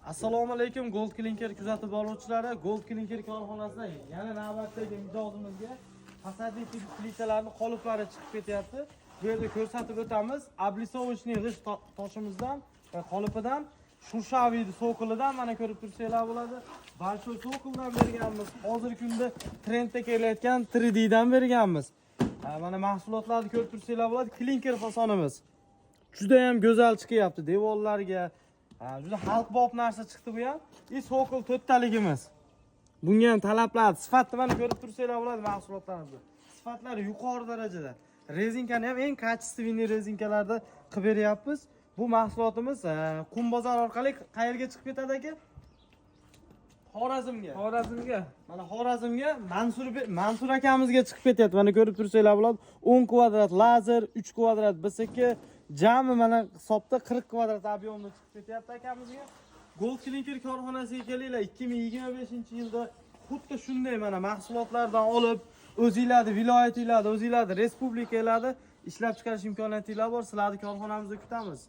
Assalomu alaykum Gold Clinker kuzatib boruvchilari. Gold Clinker korxonasidan yana navbatdagi mijozimizga fasadli plitalarning qoliplari chiqib ketyapti. Bu yerda ko'rsatib o'tamiz. Обрисовочный g'isht toshimizdan va qolipidan Shushaviy so'qilidan mana ko'rib tursanglar bo'ladi. Большой so'qildan berganmiz. Hozirgi kunda trendda kelayotgan 3D dan berganmiz. Mana mahsulotlarni ko'rib tursanglar bo'ladi. Clinker fasonimiz juda ham go'zal chiqyapti devorlarga. Juda xalqbop narsa chiqdi bu ham. So'qil to'rttaligimiz. Bunga ham talablar, sifatni mana ko'rib tursanglar bo'ladi mahsulotlarimizni. Sifatlari yuqori darajada. Rezinkani ham eng kачественный rezinkalarda qilib beryapmiz. Bu mahsulotimiz Qum bozor orqali qayerga chiqib ketadi aka? Xorazmga. Mana Xorazmga Mansur akamizga chiqib ketyapti. Mana ko'rib tursanglar bo'ladi. 10 kvadrat lazer, 3 kvadrat BSK, jami mana hisobda 40 kvadrat объемda chiqib ketyapti akamizga. Gold Clinker korxonasiga kelinglar. 2025-yilda xuddi shunday mana mahsulotlardan olib, o'zingizlarni viloyatingizda, o'zingizlarni respublikalarda ishlab chiqarish imkoniyatingiz bor. Sizlarni korxonamizda kutamiz.